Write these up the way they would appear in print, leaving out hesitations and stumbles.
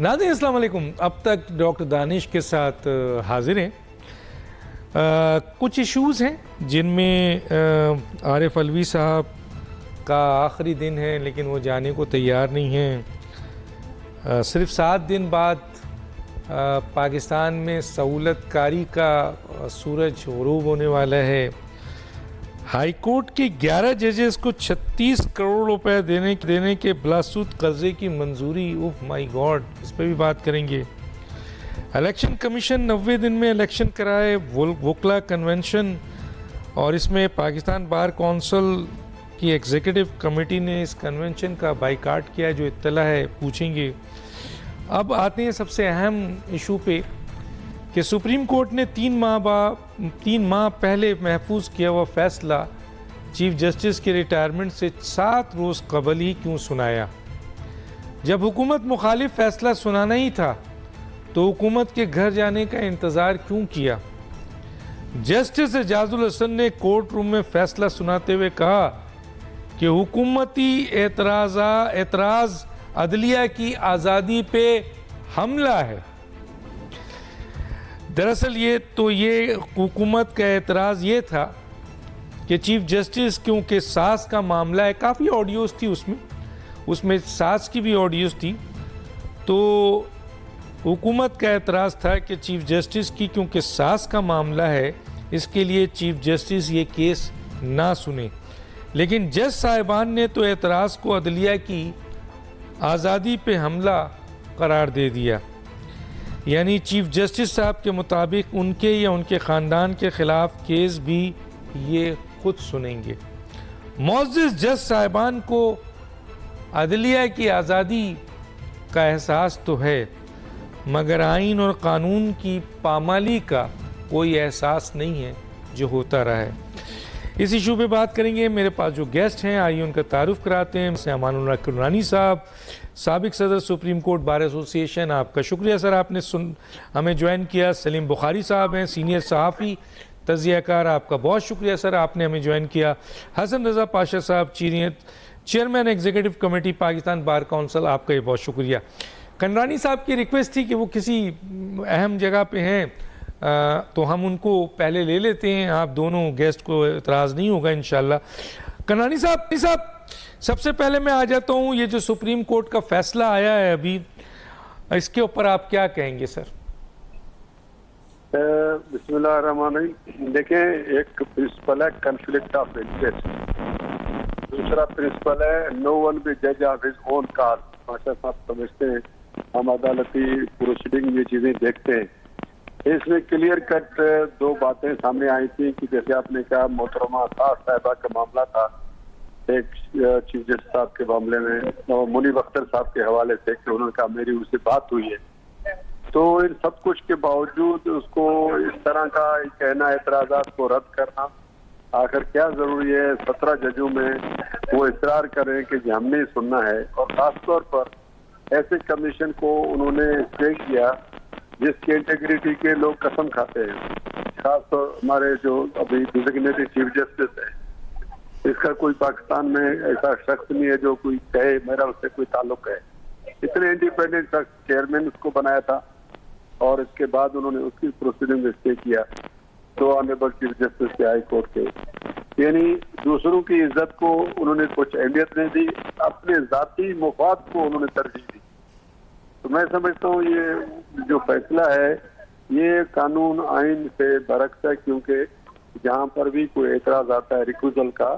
ناظرین السلام علیکم. اب تک ڈاکٹر دانش کے ساتھ حاضر ہیں. کچھ ایشوز ہیں جن میں عارف علوی صاحب کا آخری دن ہے لیکن وہ جانے کو تیار نہیں ہیں. صرف 7 دن بعد پاکستان میں سہولت کاری کا سورج غروب ہونے والا ہے. ہائی کورٹ کے 11 ججز کو 36 کروڑ روپے دینے کے بلا سود قرضے کی منظوری. اوہ مائی گاڈ, اس پہ بھی بات کریں گے. الیکشن کمیشن 90 دن میں الیکشن کرائے. وکلا کنونشن اور اس میں پاکستان بار کونسل کی ایگزیکٹو کمیٹی نے اس کنونشن کا بائیکاٹ کیا, جو اطلاع ہے پوچھیں گے. اب آتے ہیں سب سے اہم ایشو پہ کہ سپریم کورٹ نے 3 ماہ پہلے محفوظ کیا ہوا فیصلہ چیف جسٹس کے ریٹائرمنٹ سے 7 روز قبل ہی کیوں سنایا؟ جب حکومت مخالف فیصلہ سنانا ہی تھا تو حکومت کے گھر جانے کا انتظار کیوں کیا؟ جسٹس اعجاز الحسن نے کورٹ روم میں فیصلہ سناتے ہوئے کہا کہ حکومتی اعتراض عدلیہ کی آزادی پہ حملہ ہے. دراصل یہ حکومت کا اعتراض یہ تھا کہ چیف جسٹس کیونکہ ساس کا معاملہ ہے, کافی آڈیوز تھی اس میں ساس کی بھی آڈیوز تھی, تو حکومت کا اعتراض تھا کہ چیف جسٹس کی کیونکہ ساس کا معاملہ ہے اس کے لیے چیف جسٹس یہ کیس نہ سنے. لیکن جج صاحبان نے تو اعتراض کو عدلیہ کی آزادی پہ حملہ قرار دے دیا. یعنی چیف جسٹس صاحب کے مطابق ان کے یا ان کے خاندان کے خلاف کیس بھی یہ خود سنیں گے. معزز جج صاحبان کو عدلیہ کی آزادی کا احساس تو ہے مگر آئین اور قانون کی پامالی کا کوئی احساس نہیں ہے جو ہوتا رہا ہے. اس ایشو پہ بات کریں گے. میرے پاس جو گیسٹ ہیں آئیے ان کا تعارف کراتے ہیں. امان اللہ کرنانی صاحب, سابق صدر سپریم کورٹ بار ایسوسی ایشن, آپ کا شکریہ سر, آپ نے ہمیں جوائن کیا. سلیم بخاری صاحب ہیں, سینئر صحافی تجزیہ کار, آپ کا بہت شکریہ سر, آپ نے ہمیں جوائن کیا. حسن رضا پاشا صاحب, chairman executive committee Pakistan bar council, آپ کا یہ بہت شکریہ. کرنانی صاحب کی ریکویسٹ تھی کہ وہ کسی اہم جگہ پہ ہیں تو ہم ان کو پہلے لے لیتے ہیں, آپ دونوں گیسٹ کو اعتراض نہیں ہوگا انشاءاللہ. کرنانی صاحب سب سے پہلے میں آ جاتا ہوں, یہ جو سپریم کورٹ کا فیصلہ آیا ہے ابھی, اس کے اوپر آپ کیا کہیں گے سر؟ بسم اللہ الرحمن الرحیم. دیکھیں, ایک پرنسپل ہے کنفلکٹ آف انٹرسٹ, دوسرا پرنسپل ہے نو ون بی جج آف ہز اون کاز. ماشاء صاحب سمجھتے ہیں, ہم عدالتی پروسیڈنگ میں چیزیں دیکھتے ہیں. اس میں کلیئر کٹ 2 باتیں سامنے آئی تھیں کہ جیسے آپ نے کہا محترمہ ساس صاحبہ کا معاملہ تھا, ایک چیف جسٹس صاحب کے معاملے میں, اور منیب اختر صاحب کے حوالے سے کہ انہوں نے کہا میری اس سے بات ہوئی ہے. تو ان سب کچھ کے باوجود اس کو اس طرح کا کہنا, اعتراضات کو رد کرنا, آخر کیا ضروری ہے؟ 17 ججوں میں وہ اصرار کریں کہ جی ہم نے سننا ہے, اور خاص طور پر ایسے کمیشن کو انہوں نے اسٹے کیا جس کی انٹیگریٹی کے لوگ قسم کھاتے ہیں. خاص طور ہمارے جو ابھی ڈیزگنیٹڈ چیف جسٹس ہے, اس کا کوئی پاکستان میں ایسا شخص نہیں ہے جو کوئی کہے میرا اس سے کوئی تعلق ہے. اتنے انڈیپینڈنٹ شخص چیئرمین اس کو بنایا تھا, اور اس کے بعد انہوں نے اس کی پروسیڈنگ میں اسٹے کیا. 2 آنریبل چیف جسٹس کے ہائی کورٹ کے, یعنی دوسروں کی عزت کو انہوں نے کچھ اہمیت نہیں دی, اپنے ذاتی مفاد کو انہوں نے ترجیح دی. تو میں سمجھتا ہوں یہ جو فیصلہ ہے یہ قانون آئین سے برعکس ہے, کیونکہ جہاں پر بھی کوئی اعتراض آتا ہے ریکوزل کا,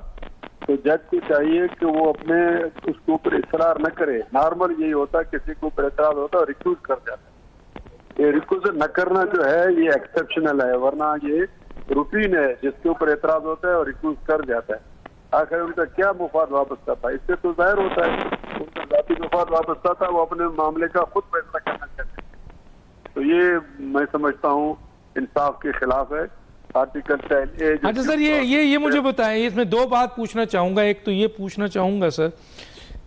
تو جج کو چاہیے کہ وہ اپنے اس کے اوپر اصرار نہ کرے. نارمل یہی ہوتا ہے, کسی کے اوپر اعتراض ہوتا ہے اور ریکوز کر جاتا ہے. یہ ریکوزل نہ کرنا جو ہے یہ ایکسیپشنل ہے, ورنہ یہ روٹین ہے جس کے اوپر اعتراض ہوتا ہے اور ریکوز کر جاتا ہے. آخر ان کا کیا مفاد وابستہ تھا؟ اس سے تو ظاہر ہوتا ہے ان کا ذاتی مفاد وابستہ تھا, وہ اپنے معاملے کا خود فیصلہ کرنا چاہتے ہیں. تو یہ میں سمجھتا ہوں انصاف کے خلاف ہے. Article 10A. اچھا سر, یہ مجھے بتائیں, اس میں 2 بات پوچھنا چاہوں گا. ایک تو یہ پوچھنا چاہوں گا سر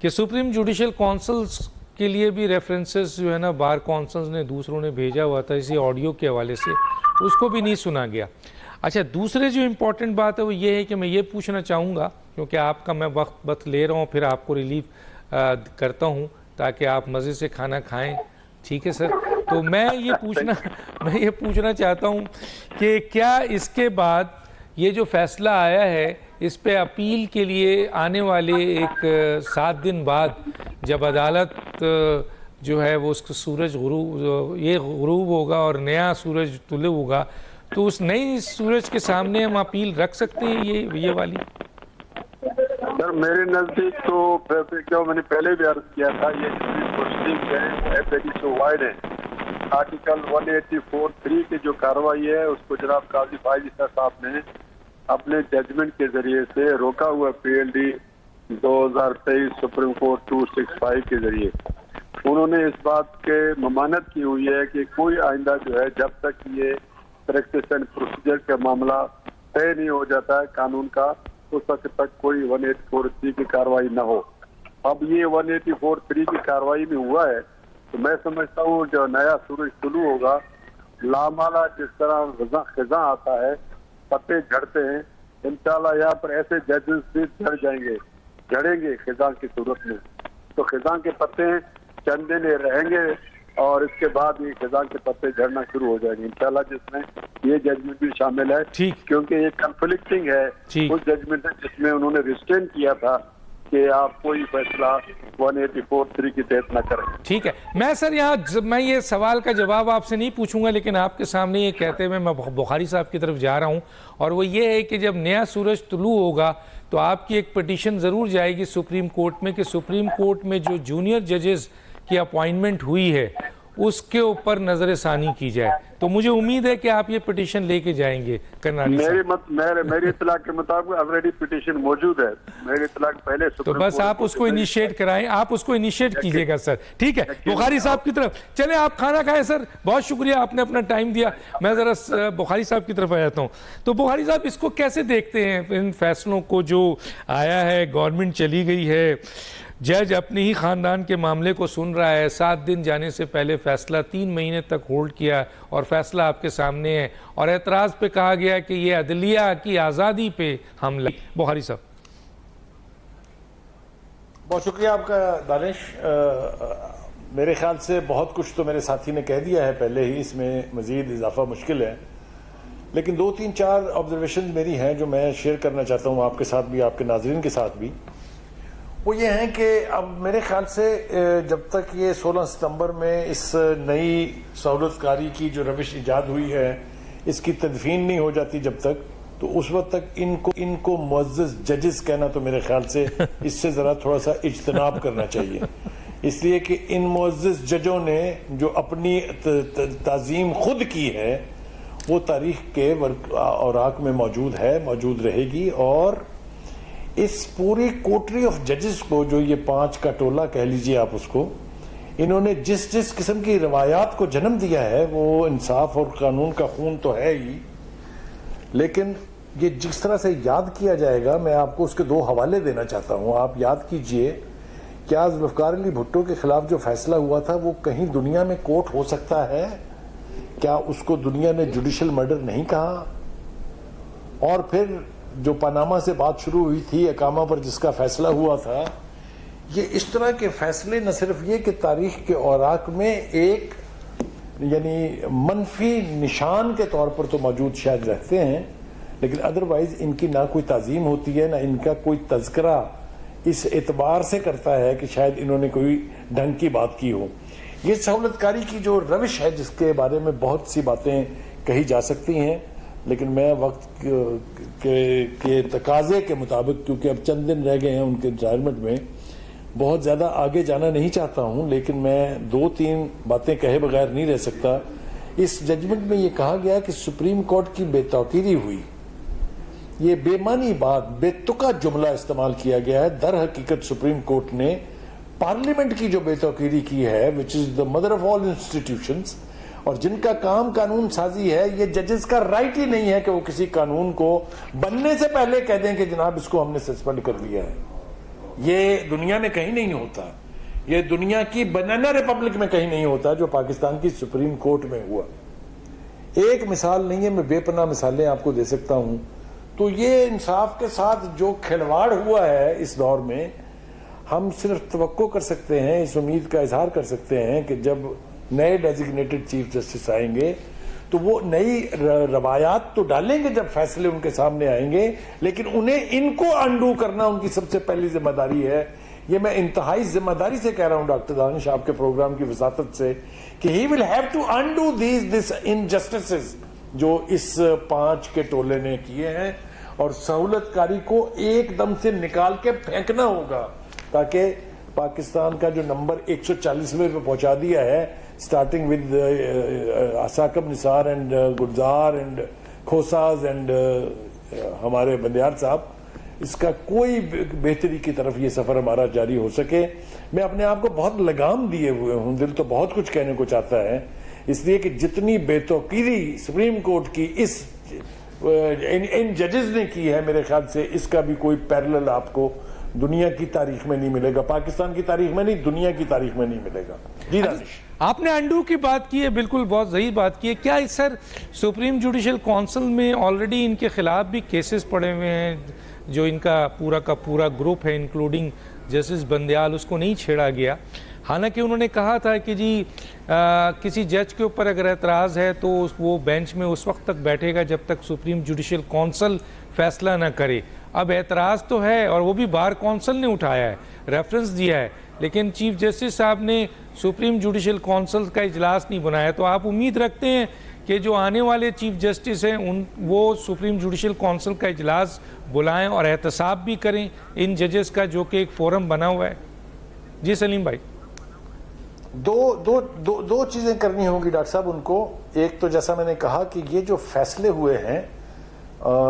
کہ سپریم جوڈیشل کونسلز کے لیے بھی ریفرنسز جو ہے نا بار کونسلز نے دوسروں نے بھیجا ہوا تھا اسی آڈیو کے حوالے سے, اس کو بھی نہیں سنا گیا. اچھا, دوسرے جو امپورٹنٹ بات ہے وہ یہ ہے کہ میں یہ پوچھنا چاہوں گا, کیونکہ آپ کا میں وقت لے رہا ہوں, پھر آپ کو ریلیف کرتا ہوں تاکہ آپ مزے سے کھانا کھائیں ٹھیک ہے سر. تو میں یہ پوچھنا چاہتا ہوں کہ کیا اس کے بعد یہ جو فیصلہ آیا ہے اس پہ اپیل کے لیے آنے والے ایک 7 دن بعد جب عدالت جو ہے وہ اس کو سورج غروب ہوگا اور نیا سورج طلوع ہوگا تو اس نئی سورج کے سامنے ہم اپیل رکھ سکتے ہیں یہ والی؟ سر میرے نزدیک تو کیوں میں نے پہلے بھی عرض کیا تھا یہ پروسیڈنگ ہے آرٹیکل 184(3) کی جو کارروائی ہے اس کو جناب قاضی فائز عیسیٰ صاحب نے اپنے ججمنٹ کے ذریعے سے روکا ہوا PLD 2023 سپریم کورٹ 265 کے ذریعے. انہوں نے اس بات کے ممانعت کی ہوئی ہے کہ کوئی آئندہ جو ہے جب تک یہ پریکٹس اینڈ پروسیجر کا معاملہ طے نہیں ہو جاتا ہے قانون کا اس وقت تک کوئی 184(3) کی کارروائی نہ ہو. اب یہ 184(3) کی کارروائی میں ہوا ہے تو میں سمجھتا ہوں جو نیا سورج طلوع ہوگا لامالا جس طرح خزاں آتا ہے پتے جھڑتے ہیں انشاءاللہ یہاں پر ایسے ججز بھی جھڑیں گے خزاں کی صورت میں. تو خزاں کے پتے چند دن رہیں گے اور اس کے بعد یہ خزاں کے پتے جھڑنا شروع ہو جائیں گے انشاءاللہ جس میں یہ ججمنٹ بھی شامل ہے کیونکہ یہ کنفلکٹنگ ہے اس ججمنٹ جس میں انہوں نے ریسٹین کیا تھا کہ آپ کوئی فیصلہ 184(3) کی تحت نہ کریں. ٹھیک ہے. میں یہ سوال کا جواب آپ سے نہیں پوچھوں گا لیکن آپ کے سامنے یہ کہتے ہوئے میں بخاری صاحب کی طرف جا رہا ہوں اور وہ یہ ہے کہ جب نیا سورج طلوع ہوگا تو آپ کی ایک پٹیشن ضرور جائے گی سپریم کورٹ میں کہ سپریم کورٹ میں جو جونیئر ججز کی اپوائنٹمنٹ ہوئی ہے اس کے اوپر نظر ثانی کی جائے. تو مجھے امید ہے کہ آپ یہ پٹیشن لے کے جائیں گے. میری اطلاع کے مطابق آلریڈی پٹیشن موجود ہے میری اطلاع پہلے تو بس آپ اس کو انیشیٹ کرائیں آپ اس کو انیشیٹ کیجئے گا سر. ٹھیک ہے. بخاری صاحب کی طرف چلیں آپ کھانا کھائیں سر. بہت شکریہ آپ نے اپنا ٹائم دیا. میں ذرا بخاری صاحب کی طرف آ جاتا ہوں. تو بخاری صاحب اس کو کیسے دیکھتے ہیں ان فیصلوں کو جو آیا ہے گورنمنٹ چلی گئی ہے جج اپنے ہی خاندان کے معاملے کو سن رہا ہے 7 دن جانے سے پہلے فیصلہ 3 مہینے تک ہولڈ کیا اور فیصلہ آپ کے سامنے ہے اور اعتراض پہ کہا گیا کہ یہ عدلیہ کی آزادی پہ حملہ. بخاری صاحب بہت شکریہ آپ کا دانش. میرے خیال سے بہت کچھ تو میرے ساتھی نے کہہ دیا ہے پہلے ہی اس میں مزید اضافہ مشکل ہے لیکن 2-3-4 آبزرویشن میری ہیں جو میں شیئر کرنا چاہتا ہوں آپ کے ساتھ بھی آپ کے ناظرین کے ساتھ بھی. وہ یہ ہیں کہ اب میرے خیال سے جب تک یہ 16 ستمبر میں اس نئی سہولت کاری کی جو روش ایجاد ہوئی ہے اس کی تدفین نہیں ہو جاتی جب تک تو اس وقت تک ان کو معزز ججز کہنا تو میرے خیال سے اس سے ذرا تھوڑا سا اجتناب کرنا چاہیے اس لیے کہ ان معزز ججوں نے جو اپنی تعظیم خود کی ہے وہ تاریخ کے اوراق میں موجود ہے موجود رہے گی اور اس پوری کوٹری آف ججز کو جو یہ 5 کا ٹولہ کہہ لیجئے آپ اس کو انہوں نے جس قسم کی روایات کو جنم دیا ہے وہ انصاف اور قانون کا خون تو ہے ہی لیکن یہ جس طرح سے یاد کیا جائے گا میں آپ کو اس کے 2 حوالے دینا چاہتا ہوں. آپ یاد کیجئے کیا ذوالفقار علی بھٹو کے خلاف جو فیصلہ ہوا تھا وہ کہیں دنیا میں کوٹ ہو سکتا ہے؟ کیا اس کو دنیا نے جوڈیشل مرڈر نہیں کہا؟ اور پھر جو پاناما سے بات شروع ہوئی تھی اقامہ پر جس کا فیصلہ ہوا تھا یہ اس طرح کے فیصلے نہ صرف یہ کہ تاریخ کے اوراق میں ایک یعنی منفی نشان کے طور پر تو موجود شاید رہتے ہیں لیکن ادروائز ان کی نہ کوئی تعظیم ہوتی ہے نہ ان کا کوئی تذکرہ اس اعتبار سے کرتا ہے کہ شاید انہوں نے کوئی ڈھنگ کی بات کی ہو. یہ سہولت کاری کی جو روش ہے جس کے بارے میں بہت سی باتیں کہی جا سکتی ہیں لیکن میں وقت کے تقاضے کے مطابق کیونکہ اب چند دن رہ گئے ہیں ان کے ریٹائرمنٹ میں بہت زیادہ آگے جانا نہیں چاہتا ہوں لیکن میں 2-3 باتیں کہے بغیر نہیں رہ سکتا. اس ججمنٹ میں یہ کہا گیا کہ سپریم کورٹ کی بے توقیری ہوئی. یہ بے معنی بات بے تکا جملہ استعمال کیا گیا ہے. در حقیقت سپریم کورٹ نے پارلیمنٹ کی جو بے توقیری کی ہے which is the mother of all institutions اور جن کا کام قانون سازی ہے یہ ججز کا رائٹ ہی نہیں ہے کہ وہ کسی قانون کو بننے سے پہلے کہہ دیں کہ جناب اس کو ہم نے سسپینڈ کر دیا ہے. یہ دنیا میں کہیں نہیں ہوتا. یہ دنیا کی بنانا ریپبلک میں کہیں نہیں ہوتا جو پاکستان کی سپریم کورٹ میں ہوا. ایک مثال نہیں ہے میں بے پناہ مثالیں آپ کو دے سکتا ہوں. تو یہ انصاف کے ساتھ جو کھلواڑ ہوا ہے اس دور میں ہم صرف توقع کر سکتے ہیں اس امید کا اظہار کر سکتے ہیں کہ جب نئے ڈیزگنیٹڈ چیف جسٹس آئیں گے تو وہ نئی روایات تو ڈالیں گے جب فیصلے ان کے سامنے آئیں گے، لیکن انہیں ان کو انڈو کرنا ان کی سب سے پہلی ذمہ داری ہے. یہ میں انتہائی ذمہ داری سے کہہ رہا ہوں ڈاکٹر دانش آپ کے پروگرام کی وساطت سے کہ ہی ول ہیو ٹو انڈو دس انجسٹسز جو اس 5 کے ٹولے نے کیے ہیں، اور سہولت کاری کو ایک دم سے نکال کے پھینکنا ہوگا تاکہ پاکستان کا جو نمبر 140ویں پہ پہنچا دیا ہے، starting with Saqib Nisar and Gulzar and کھوساز اینڈ ہمارے بندیار صاحب، اس کا کوئی بہتری کی طرف یہ سفر ہمارا جاری ہو سکے. میں اپنے آپ کو بہت لگام دیے ہوئے ہوں، دل تو بہت کچھ کہنے کو چاہتا ہے، اس لیے کہ جتنی بے توقیری سپریم کورٹ کی ان ججز نے کی ہے، میرے خیال سے اس کا بھی کوئی پیرلل آپ کو دنیا کی تاریخ میں نہیں ملے گا، پاکستان کی تاریخ میں نہیں، دنیا کی تاریخ میں نہیں ملے گا. جی دانش، آپ نے انڈو کی بات کی ہے، بالکل بہت صحیح بات کی ہے. کیا اس سر سپریم جوڈیشل کونسل میں آلریڈی ان کے خلاف بھی کیسز پڑے ہوئے ہیں؟ جو ان کا پورا گروپ ہے انکلوڈنگ جسٹس بندیال، اس کو نہیں چھیڑا گیا. حالانکہ انہوں نے کہا تھا کہ جی کسی جج کے اوپر اگر اعتراض ہے تو وہ بینچ میں اس وقت تک بیٹھے گا جب تک سپریم جوڈیشل کونسل فیصلہ نہ کرے. اب اعتراض تو ہے اور وہ بھی بار کونسل نے اٹھایا ہے، ریفرنس دیا ہے، لیکن چیف جسٹس صاحب نے سپریم جوڈیشل کونسل کا اجلاس نہیں بنایا. تو آپ امید رکھتے ہیں کہ جو آنے والے چیف جسٹس ہیں وہ سپریم جوڈیشل کونسل کا اجلاس بلائیں اور احتساب بھی کریں ان ججز کا، جو کہ ایک فورم بنا ہوا ہے؟ جی سلیم بھائی. دو چیزیں کرنی ہوں گی ڈاکٹر صاحب ان کو. ایک تو جیسا میں نے کہا کہ یہ جو فیصلے ہوئے ہیں،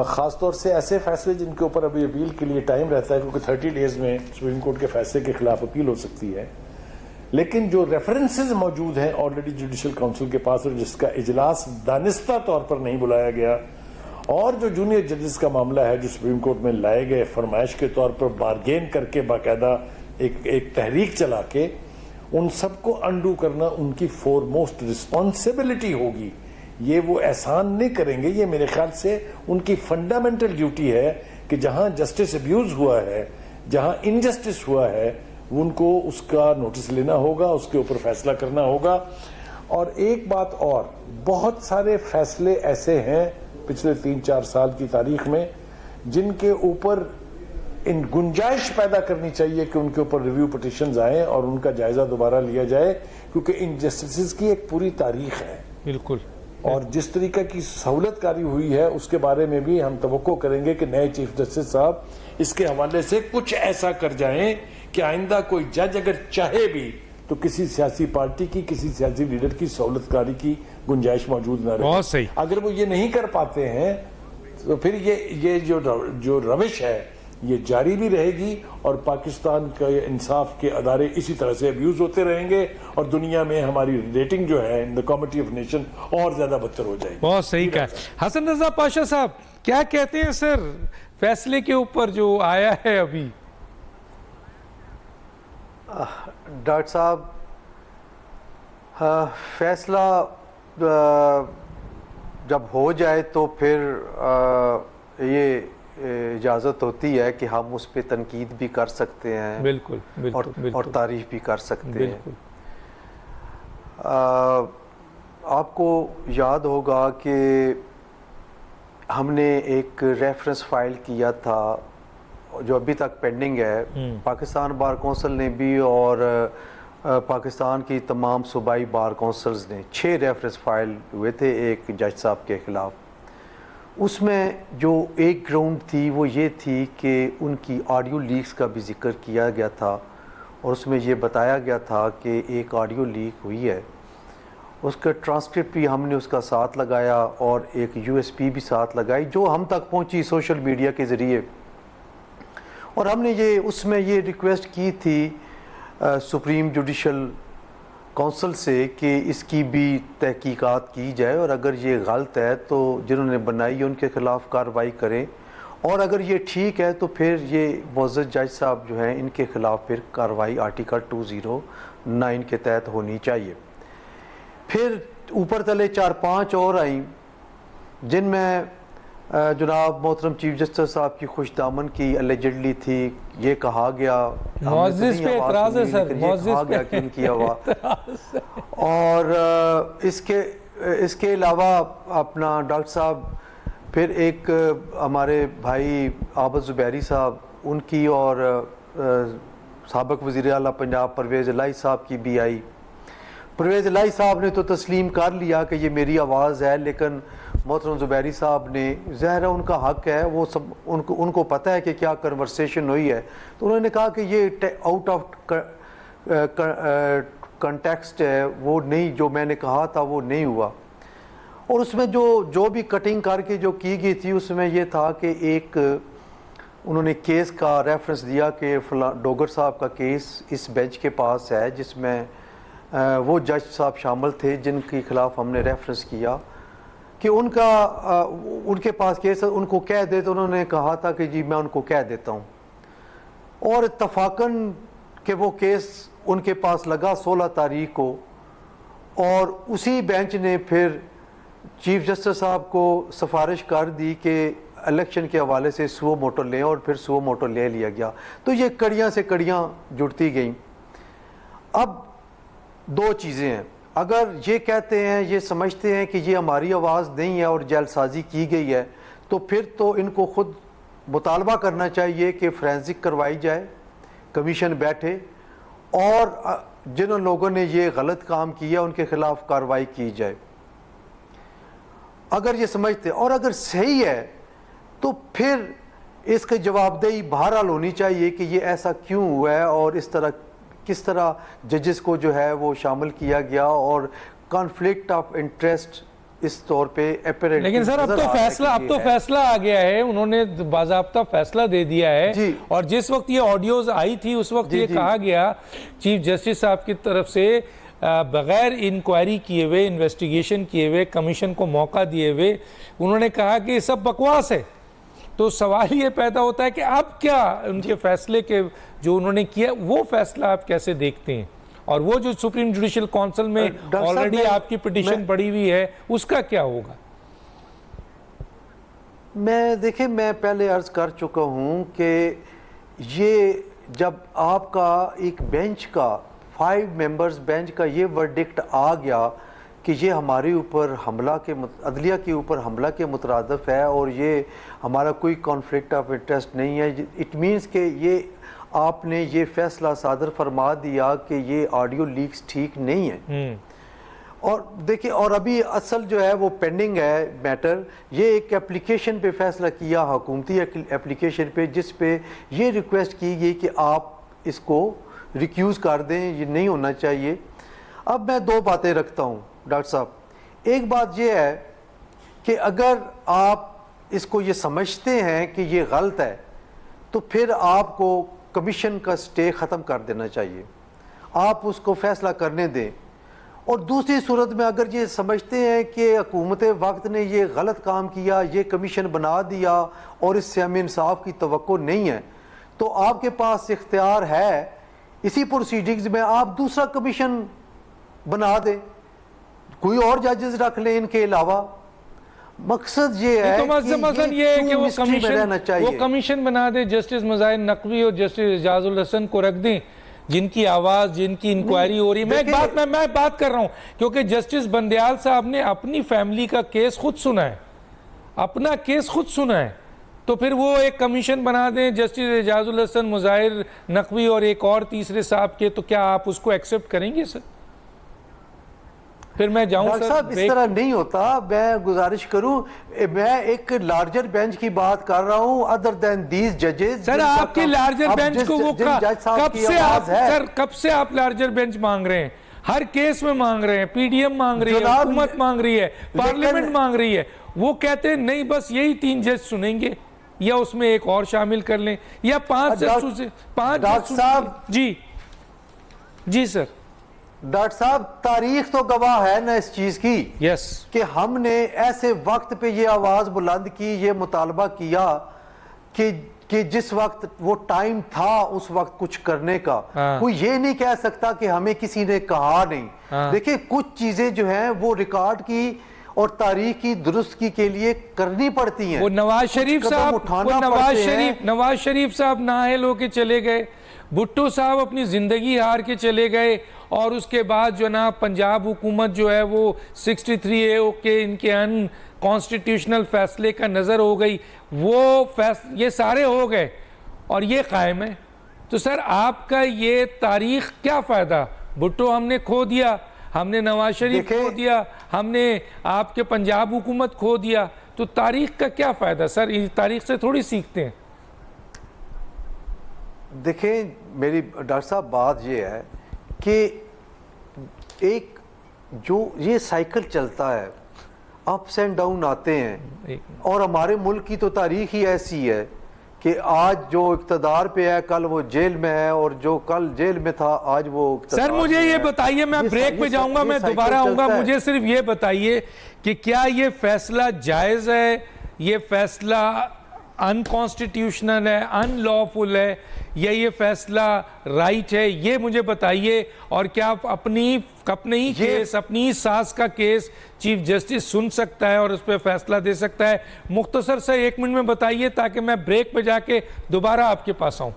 خاص طور سے ایسے فیصلے جن کے اوپر ابھی اپیل کے لیے ٹائم رہتا ہے، کیونکہ 30 ڈیز میں سپریم کورٹ کے فیصلے کے خلاف اپیل ہو سکتی ہے، لیکن جو ریفرنسز موجود ہیں آلریڈی جوڈیشل کونسل کے پاس اور جس کا اجلاس دانستہ طور پر نہیں بلایا گیا، اور جو جونیئر ججز کا معاملہ ہے جو سپریم کورٹ میں لائے گئے فرمائش کے طور پر بارگین کر کے باقاعدہ ایک تحریک چلا کے، ان سب کو انڈو کرنا ان کی فور موسٹ رسپانسبلٹی ہوگی. یہ وہ احسان نہیں کریں گے، یہ میرے خیال سے ان کی فنڈامنٹل ڈیوٹی ہے کہ جہاں جسٹس ابیوز ہوا ہے، جہاں انجسٹس ہوا ہے، ان کو اس کا نوٹس لینا ہوگا، اس کے اوپر فیصلہ کرنا ہوگا. اور ایک بات اور، بہت سارے فیصلے ایسے ہیں پچھلے 3-4 سال کی تاریخ میں جن کے اوپر ان گنجائش پیدا کرنی چاہیے کہ ان کے اوپر ریویو پٹیشنز آئیں اور ان کا جائزہ دوبارہ لیا جائے، کیونکہ ان جسٹسز کی ایک پوری تاریخ ہے. بالکل. اور جس طریقہ کی سہولت کاری ہوئی ہے اس کے بارے میں بھی ہم توقع کریں گے کہ نئے چیف جسٹس صاحب اس کے حوالے سے کچھ ایسا کر جائیں کہ آئندہ کوئی جج اگر چاہے بھی تو کسی سیاسی پارٹی کی، کسی سیاسی لیڈر کی سہولت کاری کی گنجائش موجود نہ رہے. بہت صحیح. اگر وہ یہ نہیں کر پاتے ہیں تو پھر یہ جو روش ہے یہ جاری بھی رہے گی اور پاکستان کے انصاف کے ادارے اسی طرح سے ابیوز ہوتے رہیں گے اور دنیا میں ہماری ریٹنگ جو ہے ان دی کمیٹی آف نیشن اور زیادہ بدتر ہو جائے گی. بہت صحیح کہا. حسن رضا پاشا صاحب کیا کہتے ہیں سر فیصلے کے اوپر جو آیا ہے ابھی؟ ڈاکٹر صاحب، فیصلہ جب ہو جائے تو پھر یہ اجازت ہوتی ہے کہ ہم اس پہ تنقید بھی کر سکتے ہیں. بالکل اور تعریف بھی کر سکتے ہیں. بالکل. آپ کو یاد ہوگا کہ ہم نے ایک ریفرنس فائل کیا تھا جو ابھی تک پینڈنگ ہے. پاکستان بار کونسل نے بھی اور پاکستان کی تمام صوبائی بار کونسلز نے 6 ریفرنس فائل ہوئے تھے ایک جج صاحب کے خلاف. اس میں جو ایک گراؤنڈ تھی وہ یہ تھی کہ ان کی آڈیو لیکس کا بھی ذکر کیا گیا تھا اور اس میں یہ بتایا گیا تھا کہ ایک آڈیو لیک ہوئی ہے. اس کا ٹرانسکرپٹ بھی ہم نے اس کا ساتھ لگایا اور ایک USB بھی ساتھ لگائی جو ہم تک پہنچی سوشل میڈیا کے ذریعے. اور ہم نے اس میں یہ ریکویسٹ کی تھی سپریم جوڈیشل کونسل سے کہ اس کی بھی تحقیقات کی جائے اور اگر یہ غلط ہے تو جنہوں نے بنائی ہے ان کے خلاف کارروائی کریں اور اگر یہ ٹھیک ہے تو پھر یہ معزز جج صاحب جو ہیں ان کے خلاف پھر کارروائی آرٹیکل 209 کے تحت ہونی چاہیے. پھر اوپر تلے 4-5 اور آئیں جن میں جناب محترم چیف جسٹس صاحب کی خوش دامن کی اللیجڈلی تھی، یہ کہا گیا، معزز پہ اعتراض ہے سر، یہ کہا گیا کہ ان کی آواز اور اس کے علاوہ اپنا ڈاکٹر صاحب پھر ایک ہمارے بھائی عابد زبیری صاحب ان کی اور سابق وزیر اعلیٰ پنجاب پرویز الہی صاحب کی بھی آئی. پرویز الہی صاحب نے تو تسلیم کر لیا کہ یہ میری آواز ہے، لیکن محترم زبیری صاحب نے، ظاہر ہے ان کا حق ہے، وہ سب ان کو پتہ ہے کہ کیا کنورسیشن ہوئی ہے، تو انہوں نے کہا کہ یہ آؤٹ آف کنٹیکسٹ ہے، وہ نہیں، جو میں نے کہا تھا وہ نہیں ہوا. اور اس میں جو بھی کٹنگ کر کے جو کی گئی تھی اس میں یہ تھا کہ ایک انہوں نے کیس کا ریفرنس دیا کہ ڈوگر صاحب کا کیس اس بینچ کے پاس ہے، جس میں وہ جج صاحب شامل تھے جن کے خلاف ہم نے ریفرنس کیا کہ ان کے پاس کیس ہے، ان کو کہہ دے. تو انہوں نے کہا تھا کہ جی میں ان کو کہہ دیتا ہوں، اور اتفاقاً کہ وہ کیس ان کے پاس لگا 16 تاریخ کو، اور اسی بینچ نے پھر چیف جسٹس صاحب کو سفارش کر دی کہ الیکشن کے حوالے سے سو موٹو لیں، اور پھر سو موٹو لے لیا گیا. تو یہ کڑیاں سے کڑیاں جڑتی گئیں. اب دو چیزیں ہیں، اگر یہ کہتے ہیں، یہ سمجھتے ہیں کہ یہ ہماری آواز نہیں ہے اور جیل سازی کی گئی ہے، تو پھر تو ان کو خود مطالبہ کرنا چاہیے کہ فرینزک کروائی جائے، کمیشن بیٹھے، اور جن لوگوں نے یہ غلط کام کیا ان کے خلاف کارروائی کی جائے. اگر یہ سمجھتے، اور اگر صحیح ہے تو پھر اس کے جواب دہی بہرحال ہونی چاہیے کہ یہ ایسا کیوں ہوا ہے، اور کس طرح ججز کو جو ہے وہ شامل کیا گیا، اور کانفلکٹ آف انٹرسٹ اس طور پہ اپیرنٹ. لیکن سر اب تو فیصلہ آ گیا ہے، انہوں نے باضابطہ فیصلہ دے دیا ہے. اور جس وقت یہ آڈیوز آئی تھی اس وقت یہ کہا گیا چیف جسٹس صاحب کی طرف سے، بغیر انکوائری کیے ہوئے، انویسٹیگیشن کیے ہوئے، کمیشن کو موقع دیے ہوئے، انہوں نے کہا کہ یہ سب بکواس ہے. تو سوال یہ پیدا ہوتا ہے کہ اب کیا ان کے فیصلے کے جو انہوں نے کیا وہ فیصلہ آپ کیسے دیکھتے ہیں، اور وہ جو سپریم جوڈیشل کونسل میں آلریڈی آپ کی پٹیشن پڑی ہوئی ہے اس کا کیا ہوگا؟ دیکھیں میں پہلے عرض کر چکا ہوں کہ یہ جب آپ کا ایک بینچ کا 5 ممبرز بینچ کا یہ ورڈکٹ آ گیا کہ یہ ہمارے اوپر حملہ کے عدلیہ کے اوپر حملہ کے مترادف ہے، اور یہ ہمارا کوئی کانفلکٹ آف انٹرسٹ نہیں ہے، اٹ مینس کہ یہ آپ نے یہ فیصلہ صادر فرما دیا کہ یہ آڈیو لیکس ٹھیک نہیں ہے. اور دیکھیں، اور ابھی اصل جو ہے وہ پینڈنگ ہے میٹر. یہ ایک اپلیکیشن پہ فیصلہ کیا، حکومتی اپلیکیشن پہ، جس پہ یہ ریکویسٹ کی گئی کہ آپ اس کو ریکیوز کر دیں، یہ نہیں ہونا چاہیے. اب میں 2 باتیں رکھتا ہوں ڈاکٹر صاحب. ایک بات یہ ہے کہ اگر آپ اس کو یہ سمجھتے ہیں کہ یہ غلط ہے تو پھر آپ کو کمیشن کا سٹے ختم کر دینا چاہیے، آپ اس کو فیصلہ کرنے دیں. اور دوسری صورت میں اگر یہ سمجھتے ہیں کہ حکومت وقت نے یہ غلط کام کیا، یہ کمیشن بنا دیا اور اس سے ہمیں انصاف کی توقع نہیں ہے، تو آپ کے پاس اختیار ہے اسی پروسیڈنگز میں آپ دوسرا کمیشن بنا دیں، کوئی اور ججز رکھ لیں ان کے علاوہ. مقصد یہ ہے کہ وہ کمیشن بنا دے، جسٹس مظاہر نقوی اور جسٹس اعجاز الحسن کو رکھ دیں، جن کی آواز، جن کی انکوائری ہو رہی ہے. میں بات کر رہا ہوں کیونکہ جسٹس بندیال صاحب نے اپنی فیملی کا کیس خود سنا ہے، اپنا کیس خود سنا ہے، تو پھر وہ ایک کمیشن بنا دیں جسٹس اعجاز الحسن، مظاہر نقوی اور ایک اور تیسرے صاحب کے، تو کیا آپ اس کو ایکسپٹ کریں گے سر؟ پھر میں جاؤں ڈاکٹر صاحب، اس طرح نہیں ہوتا. میں گزارش کروں، میں ایک لارجر بینچ کی بات کر رہا ہوں ادر دین دیز ججز. سر آپ کے لارجر بینچ کو وہ کب سے آپ لارجر بینچ مانگ رہے ہیں؟ ہر کیس میں مانگ رہے ہیں، پی ڈی ایم مانگ رہی ہے، حکومت مانگ رہی ہے، پارلیمنٹ مانگ رہی ہے. وہ کہتے ہیں نہیں بس یہی 3 جج سنیں گے، یا اس میں ایک اور شامل کر لیں، یا 5 جج. ڈاکٹر صاحب جی سر. ڈاکٹر صاحب، تاریخ تو گواہ ہے نا اس چیز کی، یس، کہ ہم نے ایسے وقت پہ یہ آواز بلند کی، یہ مطالبہ کیا کہ جس وقت وہ ٹائم تھا اس وقت کچھ کرنے کا. کوئی یہ نہیں کہہ سکتا کہ ہمیں کسی نے کہا نہیں. دیکھیں، کچھ چیزیں جو ہیں وہ ریکارڈ کی اور تاریخ کی درستگی کے لیے کرنی پڑتی ہیں. وہ نواز شریف صاحب نواز شریف صاحب نااہل ہو کے چلے گئے, بھٹو صاحب اپنی زندگی ہار کے چلے گئے, اور اس کے بعد جناب پنجاب حکومت جو ہے وہ 63A کے ان کے ان کانسٹیٹیوشنل فیصلے کا نظر ہو گئی, وہ یہ سارے ہو گئے اور یہ قائم ہے. تو سر آپ کا یہ تاریخ کیا فائدہ؟ بھٹو ہم نے کھو دیا, ہم نے نواز شریف کھو دیا, ہم نے آپ کے پنجاب حکومت کھو دیا, تو تاریخ کا کیا فائدہ سر؟ یہ تاریخ سے تھوڑی سیکھتے ہیں. دیکھیں میری ڈاکٹر صاحب بات یہ ہے کہ ایک جو یہ سائیکل چلتا ہے, اپس اینڈ ڈاؤن آتے ہیں, اور ہمارے ملک کی تو تاریخ ہی ایسی ہے کہ آج جو اقتدار پہ ہے کل وہ جیل میں ہے, اور جو کل جیل میں تھا آج وہ اقتدار. سر مجھے یہ بتائیے, میں بریک پہ جاؤں گا, میں دوبارہ آؤں گا, مجھے صرف یہ بتائیے کہ کیا یہ فیصلہ جائز ہے, یہ فیصلہ ان کانسٹیٹیوشنل ہے, ان لافل ہے, یا یہ فیصلہ رائٹ ہے, یہ مجھے بتائیے. اور کیا آپ اپنی ہی کیس, اپنی ہی ساس کا کیس چیف جسٹس سن سکتا ہے اور اس پہ فیصلہ دے سکتا ہے؟ مختصر سے 1 منٹ میں بتائیے تاکہ میں بریک پہ جا کے دوبارہ آپ کے پاس آؤں.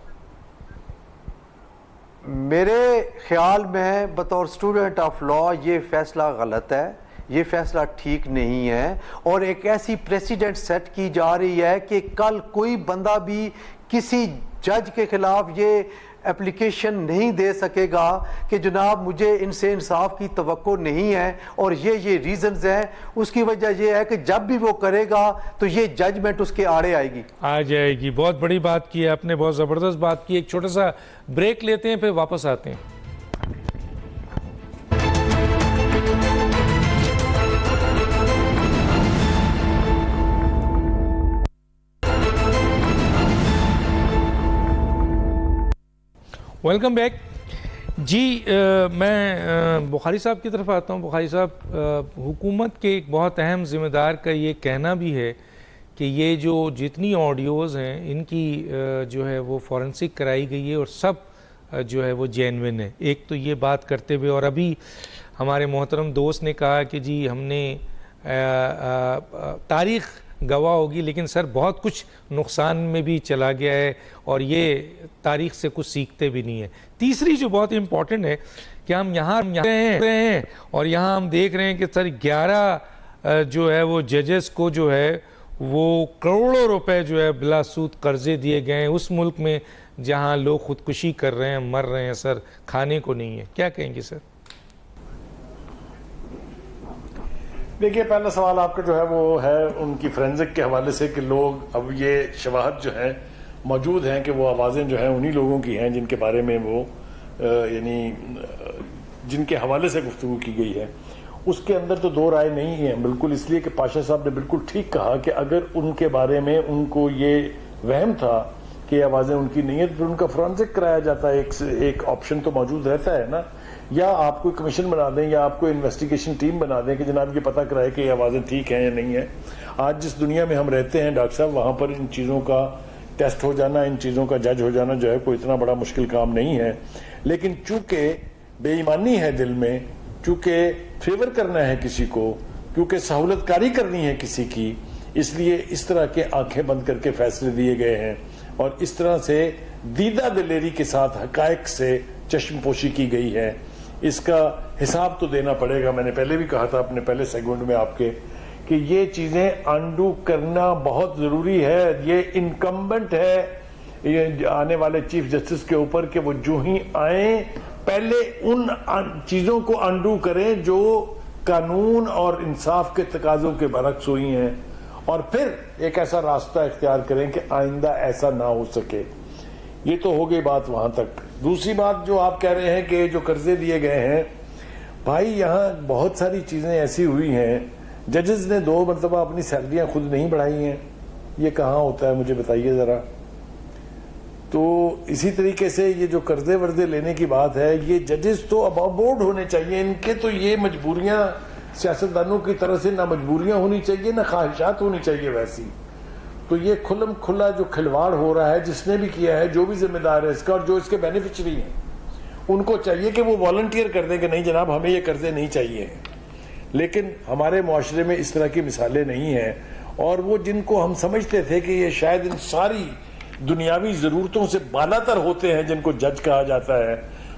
میرے خیال میں بطور اسٹوڈنٹ آف لا یہ فیصلہ غلط ہے, یہ فیصلہ ٹھیک نہیں ہے, اور ایک ایسی پریسیڈنٹ سیٹ کی جا رہی ہے کہ کل کوئی بندہ بھی کسی جج کے خلاف یہ اپلیکیشن نہیں دے سکے گا کہ جناب مجھے ان سے انصاف کی توقع نہیں ہے اور یہ ریزنز ہیں. اس کی وجہ یہ ہے کہ جب بھی وہ کرے گا تو یہ ججمنٹ اس کے آڑے آئے گی, آ جائے گی. بہت بڑی بات کی ہے آپ نے, بہت زبردست بات کی. ایک چھوٹا سا بریک لیتے ہیں, پھر واپس آتے ہیں. Welcome back. جی میں بخاری صاحب کی طرف آتا ہوں. بخاری صاحب, حکومت کے ایک بہت اہم ذمہ دار کا یہ کہنا بھی ہے کہ یہ جو جتنی آڈیوز ہیں ان کی جو ہے وہ فورنسک کرائی گئی ہے اور سب جو ہے وہ جینوین ہے. ایک تو یہ بات کرتے ہوئے, اور ابھی ہمارے محترم دوست نے کہا کہ جی ہم نے تاریخ گواہ ہوگی, لیکن سر بہت کچھ نقصان میں بھی چلا گیا ہے اور یہ تاریخ سے کچھ سیکھتے بھی نہیں ہیں. تیسری جو بہت امپورٹنٹ ہے کہ ہم یہاں ہیں اور یہاں ہم دیکھ رہے ہیں کہ سر 11 جو ہے وہ ججز کو جو ہے وہ کروڑوں روپے جو ہے بلا سود قرضے دیے گئے ہیں اس ملک میں جہاں لوگ خودکشی کر رہے ہیں, مر رہے ہیں سر, کھانے کو نہیں ہے. کیا کہیں گے سر؟ دیکھیے پہلا سوال آپ کا جو ہے وہ ہے ان کی فرینزک کے حوالے سے کہ لوگ اب یہ شواہد جو ہیں موجود ہیں کہ وہ آوازیں جو ہیں انہی لوگوں کی ہیں جن کے بارے میں وہ یعنی جن کے حوالے سے گفتگو کی گئی ہے. اس کے اندر تو دو رائے نہیں ہیں بالکل, اس لیے کہ پاشا صاحب نے بالکل ٹھیک کہا کہ اگر ان کے بارے میں ان کو یہ وہم تھا کہ یہ آوازیں ان کی نہیں ہے تو ان کا فرانسک کرایا جاتا ہے. ایک آپشن تو موجود رہتا ہے نا, یا آپ کوئی کمیشن بنا دیں یا آپ کوئی انویسٹیگیشن ٹیم بنا دیں کہ جناب یہ پتہ کرائے کہ یہ آوازیں ٹھیک ہیں یا نہیں ہیں. آج جس دنیا میں ہم رہتے ہیں ڈاکٹر صاحب, وہاں پر ان چیزوں کا ٹیسٹ ہو جانا, ان چیزوں کا جج ہو جانا جو ہے کوئی اتنا بڑا مشکل کام نہیں ہے. لیکن چونکہ بے ایمانی ہے دل میں, چونکہ فیور کرنا ہے کسی کو, کیونکہ سہولت کاری کرنی ہے کسی کی, اس لیے اس طرح کے آنکھیں بند کر کے فیصلے دیے گئے ہیں اور اس طرح سے دیدہ دلیری کے ساتھ حقائق سے چشم پوشی کی گئی ہے. اس کا حساب تو دینا پڑے گا. میں نے پہلے بھی کہا تھا اپنے پہلے سیگمنٹ میں آپ کے کہ یہ چیزیں انڈو کرنا بہت ضروری ہے. یہ انکمبنٹ ہے یہ آنے والے چیف جسٹس کے اوپر کہ وہ جو ہی آئیں پہلے ان چیزوں کو انڈو کریں جو قانون اور انصاف کے تقاضوں کے برعکس ہوئی ہیں, اور پھر ایک ایسا راستہ اختیار کریں کہ آئندہ ایسا نہ ہو سکے. یہ تو ہو گئی بات وہاں تک. دوسری بات جو آپ کہہ رہے ہیں کہ جو قرضے دیے گئے ہیں, بھائی یہاں بہت ساری چیزیں ایسی ہوئی ہیں, ججز نے 2 مرتبہ اپنی سیلریاں خود نہیں بڑھائی ہیں. یہ کہاں ہوتا ہے مجھے بتائیے ذرا. تو اسی طریقے سے یہ جو قرضے ورضے لینے کی بات ہے, یہ ججز تو اباؤ بورڈ ہونے چاہیے. ان کے تو یہ مجبوریاں سیاستدانوں کی طرف سے نہ مجبوریاں ہونی چاہیے نہ خواہشات ہونی چاہیے ویسی. تو یہ کھلم کھلا جو کھلواڑ ہو رہا ہے, جس نے بھی کیا ہے, جو بھی ذمہ دار ہے اس کا اور جو اس کے بینیفیشری ہیں, ان کو چاہیے کہ وہ والنٹیئر کر دیں کہ نہیں جناب ہمیں یہ قرضے نہیں چاہیے. لیکن ہمارے معاشرے میں اس طرح کی مثالیں نہیں ہیں، اور وہ جن کو ہم سمجھتے تھے کہ یہ شاید ان ساری دنیاوی ضرورتوں سے بالا تر ہوتے ہیں، جن کو جج کہا جاتا ہے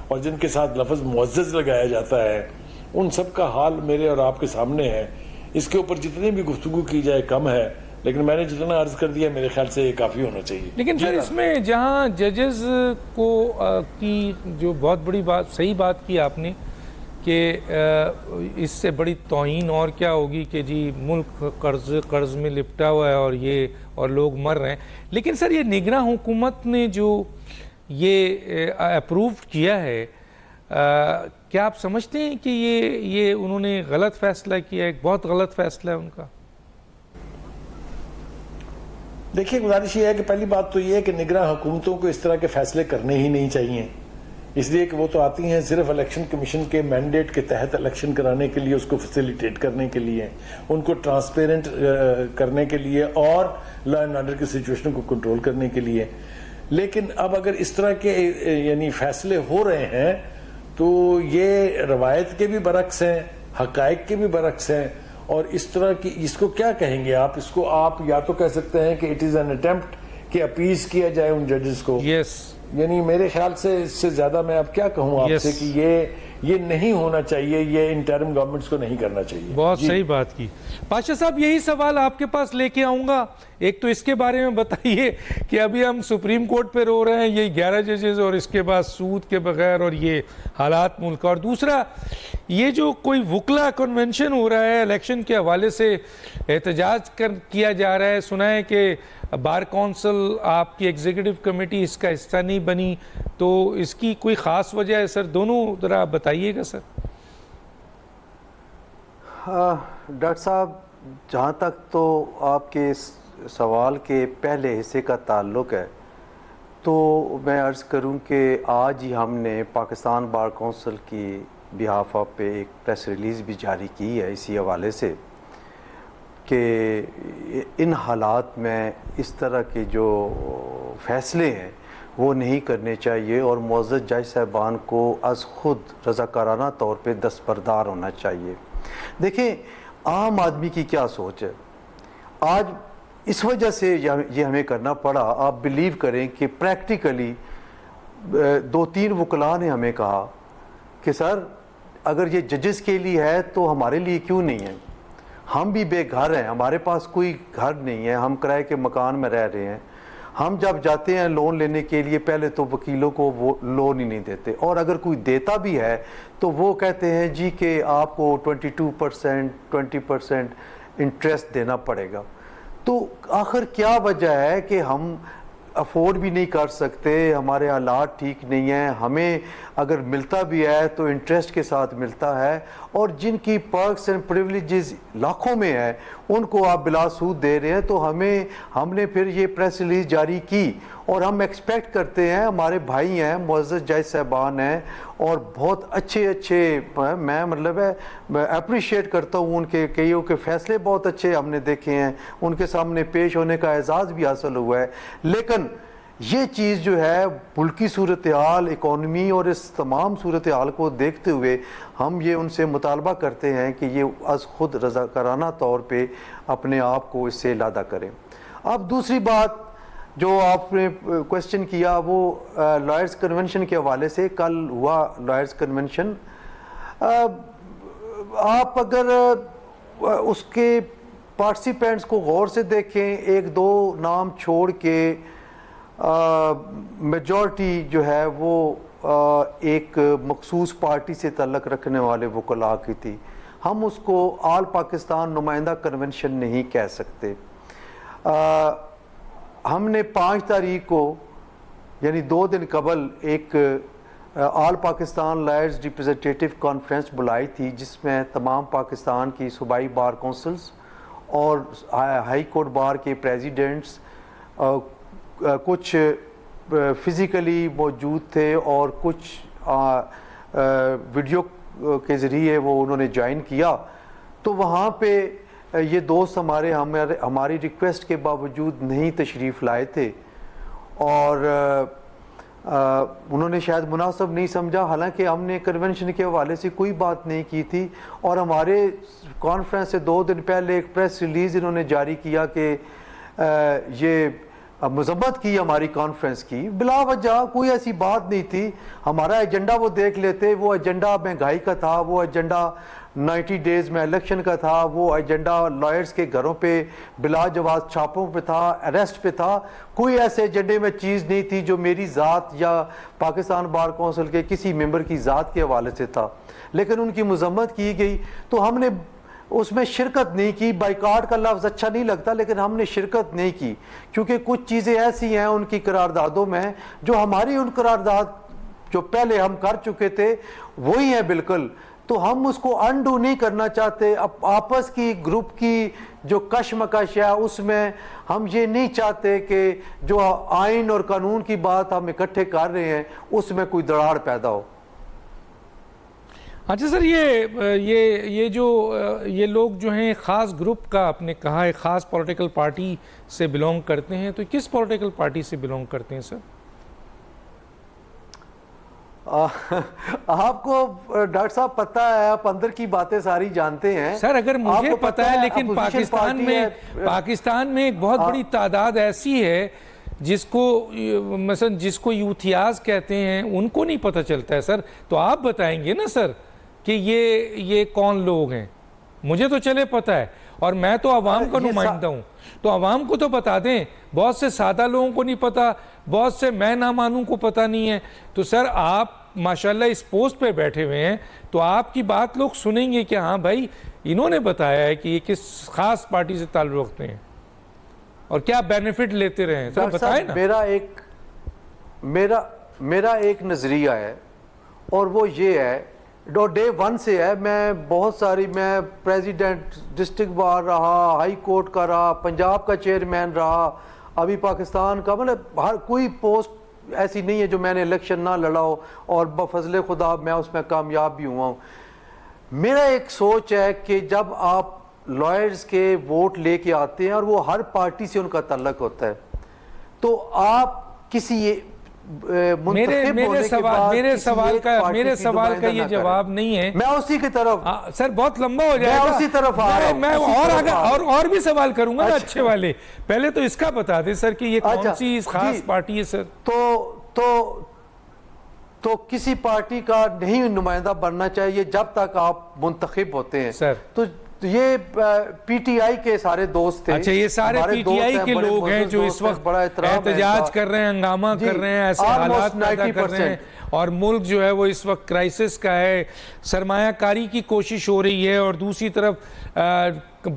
اور جن کے ساتھ لفظ معزز لگایا جاتا ہے، ان سب کا حال میرے اور آپ کے سامنے ہے۔ اس کے اوپر جتنی بھی گفتگو کی جائے کم ہے، لیکن میں نے جتنا عرض کر دیا میرے خیال سے یہ کافی ہونا چاہیے۔ لیکن پھر اس میں جہاں ججز کو کی جو بہت بڑی بات، صحیح بات کی آپ نے کہ اس سے بڑی توہین اور کیا ہوگی کہ جی ملک قرض میں لپٹا ہوا ہے اور لوگ مر رہے ہیں، لیکن سر یہ نگراں حکومت نے جو یہ اپروو کیا ہے، کیا آپ سمجھتے ہیں کہ یہ انہوں نے غلط فیصلہ کیا، ایک بہت غلط فیصلہ ہے ان کا؟ دیکھیے گزارش یہ ہے کہ پہلی بات تو یہ ہے کہ نگراں حکومتوں کو اس طرح کے فیصلے کرنے ہی نہیں چاہیے، اس لیے کہ وہ تو آتی ہیں صرف الیکشن کمیشن کے مینڈیٹ کے تحت الیکشن کرانے کے لیے، اس کو فیسیلیٹیٹ کرنے کے لیے، ان کو ٹرانسپیرنٹ کرنے کے لیے اور لا اینڈ آرڈر کی سچویشن کو کنٹرول کرنے کے لیے۔ لیکن اب اگر اس طرح کے یعنی فیصلے ہو رہے ہیں تو یہ روایت کے بھی برعکس ہیں، حقائق کے بھی برعکس ہیں، اور اس طرح کی اس کو کیا کہیں گے آپ؟ اس کو آپ یا تو کہہ سکتے ہیں کہ اٹ از این اٹیمپٹ کہ اپیز کیا جائے ان ججز کو، یعنی میرے خیال سے اس سے زیادہ میں اب کیا کہوں آپ سے کہ یہ نہیں ہونا چاہیے، یہ انٹرم گورنمنٹس کو نہیں کرنا چاہیے۔ بہت صحیح بات کی پاشا صاحب، یہی سوال آپ کے پاس لے کے آؤں گا۔ ایک تو اس کے بارے میں بتائیے کہ ابھی ہم سپریم کورٹ پہ رو رہے ہیں، یہ 11 ججز اور اس کے بعد سود کے بغیر اور یہ حالات ملک کا، اور دوسرا یہ جو کوئی وکلا کنونشن ہو رہا ہے الیکشن کے حوالے سے، احتجاج کیا جا رہا ہے، سنا ہے کہ بار کونسل آپ کی ایگزیکٹو کمیٹی اس کا حصہ نہیں بنی، تو اس کی کوئی خاص وجہ ہے سر؟ دونوں ذرا بتائیے گا سر۔ ڈاکٹر صاحب، جہاں تک تو آپ کے سوال کے پہلے حصے کا تعلق ہے تو میں عرض کروں کہ آج ہی ہم نے پاکستان بار کونسل کی بہاف پہ ایک پریس ریلیز بھی جاری کی ہے اسی حوالے سے کہ ان حالات میں اس طرح کے جو فیصلے ہیں وہ نہیں کرنے چاہیے، اور معزز جج صاحبان کو از خود رضاکارانہ طور پہ دستبردار ہونا چاہیے۔ دیکھیں عام آدمی کی کیا سوچ ہے، آج اس وجہ سے یہ ہمیں کرنا پڑا۔ آپ بلیو کریں کہ پریکٹیکلی 2-3 وکلاء نے ہمیں کہا کہ سر اگر یہ ججز کے لیے ہے تو ہمارے لیے کیوں نہیں ہے؟ ہم بھی بے گھر ہیں، ہمارے پاس کوئی گھر نہیں ہے، ہم کرائے کے مکان میں رہ رہے ہیں، ہم جب جاتے ہیں لون لینے کے لیے پہلے تو وکیلوں کو وہ لون ہی نہیں دیتے، اور اگر کوئی دیتا بھی ہے تو وہ کہتے ہیں جی کہ آپ کو 22%، 20% انٹرسٹ دینا پڑے گا۔ تو آخر کیا وجہ ہے کہ ہم افورڈ بھی نہیں کر سکتے، ہمارے حالات ٹھیک نہیں ہیں، ہمیں اگر ملتا بھی ہے تو انٹرسٹ کے ساتھ ملتا ہے، اور جن کی پرکس اینڈ پریولیجز لاکھوں میں ہے ان کو آپ بلا سود دے رہے ہیں۔ تو ہم نے پھر یہ پریس ریلیز جاری کی، اور ہم ایکسپیکٹ کرتے ہیں، ہمارے بھائی ہیں، معزز جج صاحبان ہیں اور بہت اچھے میں مطلب ہے اپریشیٹ کرتا ہوں ان کے، کئیوں کے فیصلے بہت اچھے ہم نے دیکھے ہیں، ان کے سامنے پیش ہونے کا اعزاز بھی حاصل ہوا ہے، لیکن یہ چیز جو ہے ملکی صورتحال، اکانومی اور اس تمام صورتحال کو دیکھتے ہوئے ہم یہ ان سے مطالبہ کرتے ہیں کہ یہ از خود رضاکارانہ طور پہ اپنے آپ کو اس سے علادہ کریں۔ اب دوسری بات جو آپ نے کوشچن کیا وہ لائرز کنونشن کے حوالے سے، کل ہوا لائرز کنونشن، آپ اگر اس کے پارٹیسپینٹس کو غور سے دیکھیں، 1-2 نام چھوڑ کے میجورٹی جو ہے وہ ایک مخصوص پارٹی سے تعلق رکھنے والے وکلاء کی تھی۔ ہم اس کو آل پاکستان نمائندہ کنونشن نہیں کہہ سکتے۔ ہم نے 5 تاریخ کو یعنی 2 دن قبل ایک آل پاکستان لائرز ریپریزنٹیٹیو کانفرنس بلائی تھی، جس میں تمام پاکستان کی صوبائی بار کونسلز اور ہائی کورٹ بار کے پریزیڈنٹس کچھ فزیکلی موجود تھے اور کچھ ویڈیو کے ذریعے وہ انہوں نے جوائن کیا۔ تو وہاں پہ یہ دوست ہماری ریکویسٹ کے باوجود نہیں تشریف لائے تھے، اور انہوں نے شاید مناسب نہیں سمجھا، حالانکہ ہم نے کنونشن کے حوالے سے کوئی بات نہیں کی تھی، اور ہمارے کانفرنس سے 2 دن پہلے ایک پریس ریلیز انہوں نے جاری کیا کہ یہ مذمت کی ہماری کانفرنس کی، بلا وجہ کوئی ایسی بات نہیں تھی۔ ہمارا ایجنڈا وہ دیکھ لیتے، وہ ایجنڈا مہنگائی کا تھا، وہ ایجنڈا 90 ڈیز میں الیکشن کا تھا، وہ ایجنڈا لائرز کے گھروں پہ بلا جواز چھاپوں پہ تھا، اریسٹ پہ تھا۔ کوئی ایسے ایجنڈے میں چیز نہیں تھی جو میری ذات یا پاکستان بار کونسل کے کسی ممبر کی ذات کے حوالے سے تھا، لیکن ان کی مذمت کی گئی تو ہم نے اس میں شرکت نہیں کی۔ بائیکاٹ کا لفظ اچھا نہیں لگتا، لیکن ہم نے شرکت نہیں کی کیونکہ کچھ چیزیں ایسی ہیں ان کی قراردادوں میں جو ہماری ان قرارداد جو پہلے ہم کر چکے تھے وہی ہیں بالکل، تو ہم اس کو انڈو نہیں کرنا چاہتے۔ آپس کی گروپ کی جو کشمکش ہے اس میں ہم یہ نہیں چاہتے کہ جو آئین اور قانون کی بات ہم اکٹھے کر رہے ہیں اس میں کوئی دراڑ پیدا ہو۔ اچھا سر، یہ جو یہ لوگ جو ہیں خاص گروپ کا آپ نے کہا ہے، خاص پولیٹیکل پارٹی سے بلونگ کرتے ہیں، تو کس پولیٹیکل پارٹی سے بلونگ کرتے ہیں سر؟ آپ کو ڈاکٹر صاحب پتہ ہے، آپ اندر کی باتیں ساری جانتے ہیں سر۔ اگر مجھے پتہ ہے، لیکن پاکستان میں ایک بہت بڑی تعداد ایسی ہے جس کو مثلا جس کو یوتھیاز کہتے ہیں، ان کو نہیں پتہ چلتا ہے سر، تو آپ بتائیں گے نا سر کہ یہ کون لوگ ہیں؟ مجھے تو چلے پتہ ہے، اور میں تو عوام کا نمائندہ ہوں، تو عوام کو تو بتا دیں۔ بہت سے سادہ لوگوں کو نہیں پتہ، بہت سے میں نہ مانوں کو پتہ نہیں ہے، تو سر آپ ماشاءاللہ اس پوسٹ پہ بیٹھے ہوئے ہیں تو آپ کی بات لوگ سنیں گے کہ ہاں بھائی انہوں نے بتایا ہے کہ یہ کس خاص پارٹی سے تعلق رکھتے ہیں اور کیا بینیفٹ لیتے رہے ہیں، سر بتائیں نا۔ میرا ایک نظریہ ہے اور وہ یہ ہے، ڈے 1 سے ہے، میں بہت ساری، میں پریزیڈنٹ ڈسٹرکٹ بار رہا، ہائی کورٹ کا رہا، پنجاب کا چیئرمین رہا، ابھی پاکستان کا، مطلب ہر کوئی پوسٹ ایسی نہیں ہے جو میں نے الیکشن نہ لڑا ہو، اور بفضل خدا میں اس میں کامیاب بھی ہوا ہوں۔ میرا ایک سوچ ہے کہ جب آپ لائرز کے ووٹ لے کے آتے ہیں اور وہ ہر پارٹی سے ان کا تعلق ہوتا ہے، تو آپ کسی میرے سوال کا یہ جواب نہیں ہے۔ میں اسی کی طرف، سر بہت لمبا ہو جائے گا، اسی طرف میں اور بھی سوال کروں گا نا اچھے والے، پہلے تو اس کا بتا دیں سر کہ یہ کون سی خاص پارٹی ہے سر؟ تو کسی پارٹی کا نہیں نمائندہ بننا چاہیے جب تک آپ منتخب ہوتے ہیں سر۔ تو یہ پی ٹی آئی کے سارے دوست تھے۔ اچھا، یہ سارے پی ٹی آئی کے لوگ ہیں جو اس وقت احتجاج کر رہے ہیں، ہنگامہ کر رہے ہیں، ایسے حالات پیدا کر رہے ہیں، اور ملک جو ہے وہ اس وقت کرائسس کا ہے، سرمایہ کاری کی کوشش ہو رہی ہے، اور دوسری طرف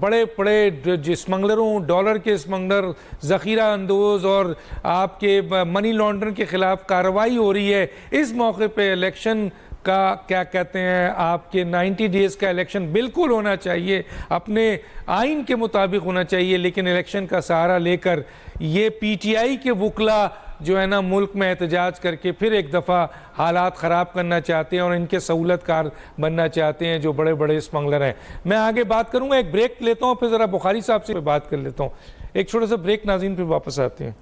بڑے بڑے اسمگلروں، ڈالر کے اسمگلر، ذخیرہ اندوز اور آپ کے منی لانڈرنگ کے خلاف کارروائی ہو رہی ہے۔ اس موقع پہ الیکشن کا کیا کہتے ہیں، آپ کے 90 ڈیز کا الیکشن بالکل ہونا چاہیے، اپنے آئین کے مطابق ہونا چاہیے، لیکن الیکشن کا سہارا لے کر یہ پی ٹی آئی کے وکلا جو ہے نا ملک میں احتجاج کر کے پھر ایک دفعہ حالات خراب کرنا چاہتے ہیں اور ان کے سہولت کار بننا چاہتے ہیں جو بڑے بڑے اسمگلر ہیں۔ میں آگے بات کروں گا، ایک بریک لیتا ہوں، پھر ذرا بخاری صاحب سے بات کر لیتا ہوں، ایک چھوٹا سا بریک، ناظرین پھر واپس آتے ہیں۔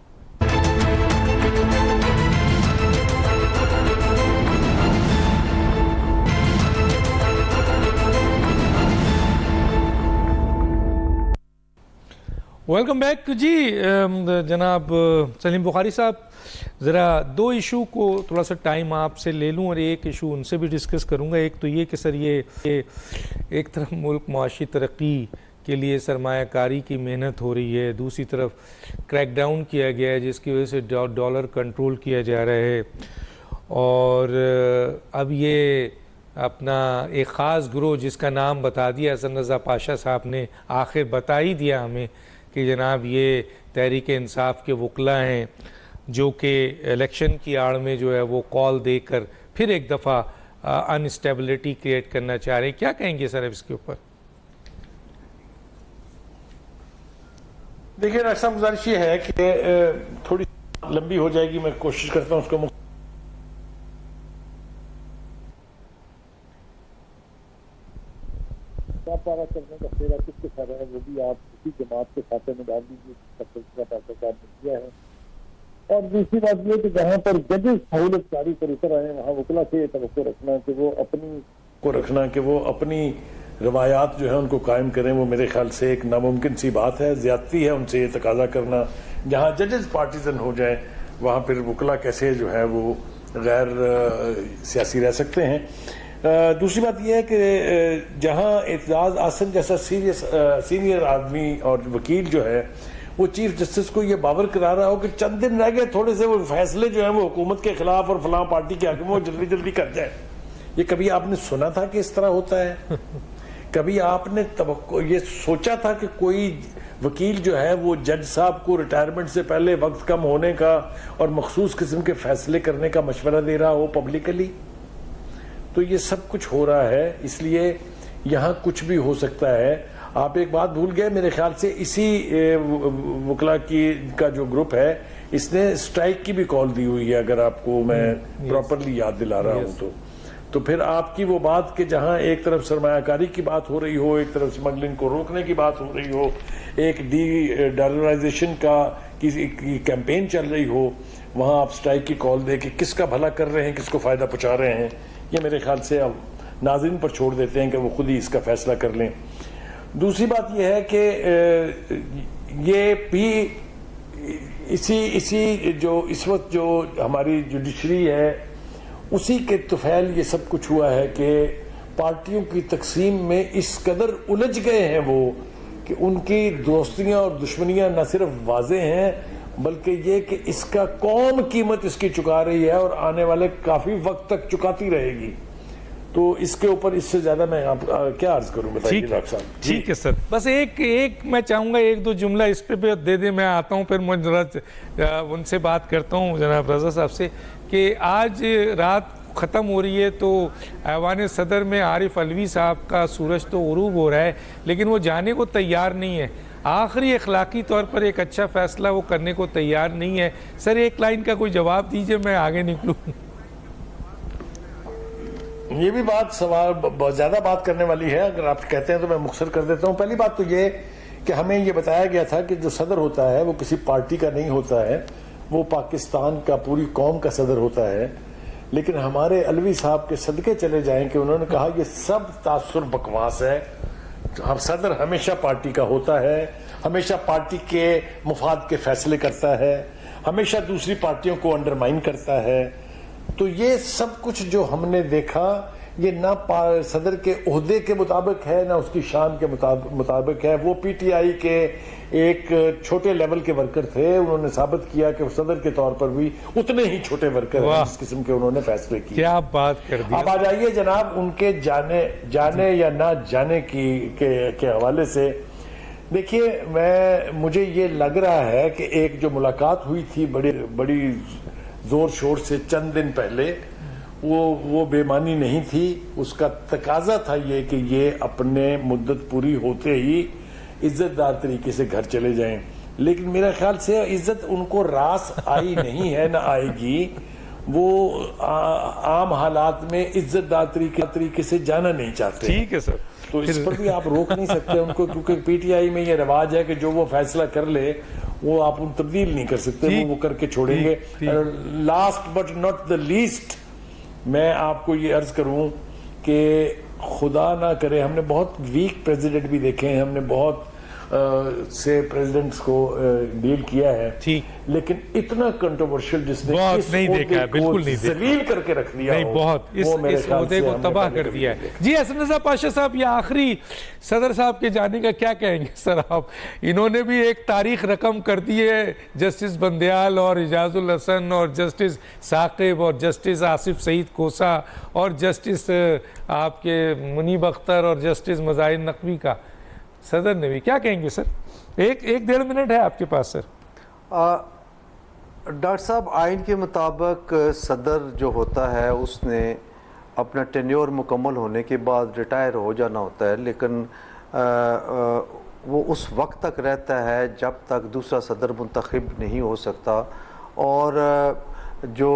ویلکم بیک جی، جناب سلیم بخاری صاحب، ذرا 2 ایشو کو تھوڑا سا ٹائم آپ سے لے لوں اور ایک ایشو ان سے بھی ڈسکس کروں گا۔ ایک تو یہ کہ سر یہ ایک طرف ملک معاشی ترقی کے لیے سرمایہ کاری کی محنت ہو رہی ہے، دوسری طرف کریک ڈاؤن کیا گیا ہے جس کی وجہ سے ڈالر کنٹرول کیا جا رہا ہے، اور اب یہ اپنا ایک خاص گروہ جس کا نام بتا دیا حسن رضا پاشا صاحب نے، آخر بتا ہی دیا ہمیں کہ جناب یہ تحریک انصاف کے وکلا ہیں جو کہ الیکشن کی آڑ میں جو ہے وہ کال دے کر پھر ایک دفعہ انسٹیبلٹی کریٹ کرنا چاہ رہے ہیں۔ کیا کہیں گے سر اس کے اوپر؟ دیکھیں ڈاکٹر صاحب، گزارش یہ ہے کہ تھوڑی لمبی ہو جائے گی، میں کوشش کرتا ہوں اس کو پارا کرنے کا پھیرا کس کے ساتھ ہے وہ بھی آپ اسی جماعت کے کھاتے میں ڈال دیجیے، جس کا سلسلہ پیسہ کام نے کیا ہے، اور دوسری بات یہ کہ جہاں پر ججز سہولت کاری پر اتر آئے ہیں وہاں وکلا سے یہ توقع رکھنا کہ وہ اپنی روایات جو ہیں ان کو قائم کریں، وہ میرے خیال سے ایک ناممکن سی بات ہے، زیادتی ہے ان سے یہ تقاضا کرنا۔ جہاں ججز پارٹیزن ہو جائیں وہاں پھر وکلا کیسے جو ہے وہ غیر سیاسی رہ سکتے ہیں۔ دوسری بات یہ ہے کہ جہاں اعتزاز احسن جیسا سینئر آدمی اور وکیل جو ہے وہ چیف جسٹس کو یہ باور کرا رہا ہو کہ چند دن رہ گئے، تھوڑے سے وہ فیصلے جو ہیں وہ حکومت کے خلاف اور فلاں پارٹی کے حق میں وہ جلدی جلدی کر جائے، یہ کبھی آپ نے سنا تھا کہ اس طرح ہوتا ہے؟ کبھی آپ نے یہ سوچا تھا کہ کوئی وکیل جو ہے وہ جج صاحب کو ریٹائرمنٹ سے پہلے وقت کم ہونے کا اور مخصوص قسم کے فیصلے کرنے کا مشورہ دے رہا ہو پبلکلی؟ تو یہ سب کچھ ہو رہا ہے، اس لیے یہاں کچھ بھی ہو سکتا ہے۔ آپ ایک بات بھول گئے، میرے خیال سے اسی وکلا کا جو گروپ ہے اس نے اسٹرائک کی بھی کال دی ہوئی ہے، اگر آپ کو میں پراپرلی یاد دلا رہا ہوں تو پھر آپ کی وہ بات کہ جہاں ایک طرف سرمایہ کاری کی بات ہو رہی ہو، ایک طرف سمگلنگ کو روکنے کی بات ہو رہی ہو، ایک ڈی ڈالرائزیشن کی کیمپین چل رہی ہو، وہاں آپ اسٹرائک کی کال دے کہ کس کا بھلا کر رہے ہیں، کس کو فائدہ پہنچا رہے ہیں، یہ میرے خیال سے اب ناظرین پر چھوڑ دیتے ہیں کہ وہ خود ہی اس کا فیصلہ کر لیں۔ دوسری بات یہ ہے کہ یہ بھی اسی جو اس وقت جو ہماری جوڈیشری ہے اسی کے طفیل یہ سب کچھ ہوا ہے کہ پارٹیوں کی تقسیم میں اس قدر الجھ گئے ہیں وہ کہ ان کی دوستیاں اور دشمنیاں نہ صرف واضح ہیں بلکہ یہ کہ اس کا قوم قیمت اس کی چکا رہی ہے اور آنے والے کافی وقت تک چکاتی رہے گی۔ تو اس کے اوپر اس سے زیادہ میں آپ کیا عرض کروں، بتائیے ڈاکٹر صاحب۔ ٹھیک ہے سر، بس ایک میں چاہوں گا ایک دو جملہ اس پہ دے دیں، میں آتا ہوں پھر میں ان سے بات کرتا ہوں جناب رضا صاحب سے کہ آج رات ختم ہو رہی ہے تو ایوان صدر میں عارف علوی صاحب کا سورج تو غروب ہو رہا ہے لیکن وہ جانے کو تیار نہیں ہے، آخری اخلاقی طور پر ایک اچھا فیصلہ وہ کرنے کو تیار نہیں ہے۔ سر ایک لائن کا کوئی جواب دیجئے، میں آگے نکلوں۔ یہ بھی بات سوال بہت زیادہ بات کرنے والی ہے، اگر آپ کہتے ہیں تو میں مختصر کر دیتا ہوں۔ پہلی بات تو یہ کہ ہمیں یہ بتایا گیا تھا کہ جو صدر ہوتا ہے وہ کسی پارٹی کا نہیں ہوتا ہے، وہ پاکستان کا پوری قوم کا صدر ہوتا ہے، لیکن ہمارے علوی صاحب کے صدقے چلے جائیں کہ انہوں نے کہا یہ سب تاثر بکواس ہے، صدر ہمیشہ پارٹی کا ہوتا ہے، ہمیشہ پارٹی کے مفاد کے فیصلے کرتا ہے، ہمیشہ دوسری پارٹیوں کو انڈرمائن کرتا ہے۔ تو یہ سب کچھ جو ہم نے دیکھا یہ نہ صدر کے عہدے کے مطابق ہے نہ اس کی شان کے مطابق ہے۔ وہ پی ٹی آئی کے ایک چھوٹے لیول کے ورکر تھے، انہوں نے ثابت کیا کہ صدر کے طور پر بھی اتنے ہی چھوٹے ورکر ہیں جس قسم کے انہوں نے فیصلے کیے۔ کیا بات کر دی۔ اب آ جائیے جناب ان کے جانے یا نہ جانے کے حوالے سے، دیکھیے مجھے یہ لگ رہا ہے کہ ایک جو ملاقات ہوئی تھی بڑی زور شور سے چند دن پہلے، وہ بے معنی نہیں تھی، اس کا تقاضا تھا یہ کہ یہ اپنے مدت پوری ہوتے ہی عزت دار طریقے سے گھر چلے جائیں، لیکن میرا خیال سے عزت ان کو راس آئی نہیں ہے، نہ آئے گی۔ وہ عام حالات میں عزت دار طریقے سے جانا نہیں چاہتے۔ ٹھیک ہے سر، تو اس پر بھی آپ روک نہیں سکتے ان کو، کیونکہ پی ٹی آئی میں یہ رواج ہے کہ جو وہ فیصلہ کر لے وہ آپ ان تبدیل نہیں کر سکتے، وہ کر کے چھوڑیں گے۔ Last but not the least میں آپ کو یہ عرض کروں کہ خدا نہ کرے، ہم نے بہت ویک پریزیڈنٹ بھی دیکھے ہیں، ہم نے بہت سے پریزیڈنٹس کو ڈیل کیا ہے، لیکن اتنا کنٹروورشل جس نے بہت نہیں دیکھا ہے، بالکل نہیں دیکھا، ذلیل کر کے رکھ دیا، نہیں بہت اس عہدے کو تباہ کر دیا ہے۔ جی حسن رضا پاشا صاحب، یہ آخری صدر صاحب کے جانے کا کیا کہیں گے سر آپ؟ انہوں نے بھی ایک تاریخ رقم کر دی ہے، جسٹس بندیال اور اعجاز الحسن اور جسٹس ثاقب اور جسٹس آصف سعید کوسا اور جسٹس آپ کے منیب اختر اور جسٹس مظاہر نقوی کا، صدر نے بھی کیا کہیں گے سر؟ ایک 1.5 منٹ ہے آپ کے پاس سر۔ ڈاکٹر صاحب، آئین کے مطابق صدر جو ہوتا ہے اس نے اپنا ٹینیور مکمل ہونے کے بعد ریٹائر ہو جانا ہوتا ہے، لیکن وہ اس وقت تک رہتا ہے جب تک دوسرا صدر منتخب نہیں ہو سکتا، اور جو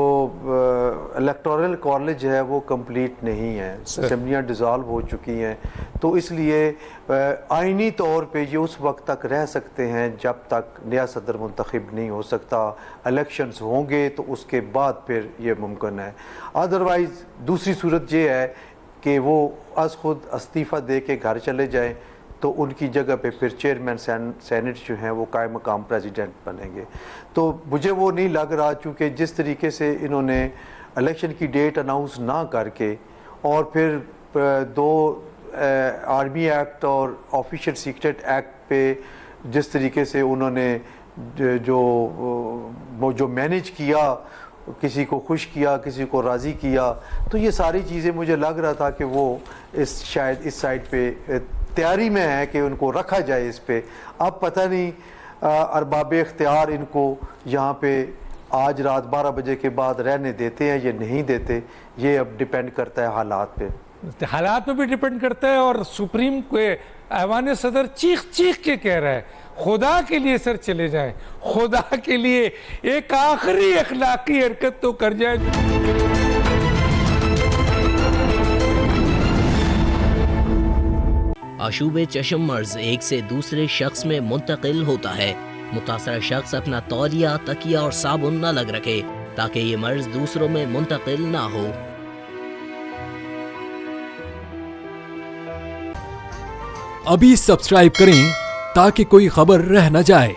الیکٹورل کالج ہے وہ کمپلیٹ نہیں ہے، اسمبلیاں ڈیزالو ہو چکی ہیں، تو اس لیے آئینی طور پہ یہ اس وقت تک رہ سکتے ہیں جب تک نیا صدر منتخب نہیں ہو سکتا، الیکشنز ہوں گے تو اس کے بعد پھر یہ ممکن ہے۔ ادروائز دوسری صورت یہ ہے کہ وہ از خود استعفیٰ دے کے گھر چلے جائیں تو ان کی جگہ پہ پھر چیئرمین سینٹ جو ہیں وہ قائم مقام پریزیڈنٹ بنیں گے۔ تو مجھے وہ نہیں لگ رہا، چونکہ جس طریقے سے انہوں نے الیکشن کی ڈیٹ اناؤنس نہ کر کے اور پھر دو آرمی ایکٹ اور آفیشیل سیکرٹ ایکٹ پہ جس طریقے سے انہوں نے جو مینیج کیا، کسی کو خوش کیا، کسی کو راضی کیا، تو یہ ساری چیزیں مجھے لگ رہا تھا کہ وہ شاید اس سائڈ پہ تیاری میں ہے کہ ان کو رکھا جائے اس پہ۔ اب پتہ نہیں ارباب اختیار ان کو یہاں پہ آج رات 12 بجے کے بعد رہنے دیتے ہیں یا نہیں دیتے، یہ اب ڈیپینڈ کرتا ہے حالات پہ۔ حالات پہ بھی ڈیپینڈ کرتا ہے، اور سپریم کو ایوان صدر چیخ چیخ کے کہہ رہا ہے خدا کے لیے سر چلے جائیں، خدا کے لیے ایک آخری اخلاقی حرکت تو کر جائیں۔ آشوب چشم مرض ایک سے دوسرے شخص میں منتقل ہوتا ہے۔ متاثرہ شخص اپنا تولیہ، تکیہ اور صابن نہ لگ رکھے تاکہ یہ مرض دوسروں میں منتقل نہ ہو۔ ابھی سبسکرائب کریں تاکہ کوئی خبر رہ نہ جائے۔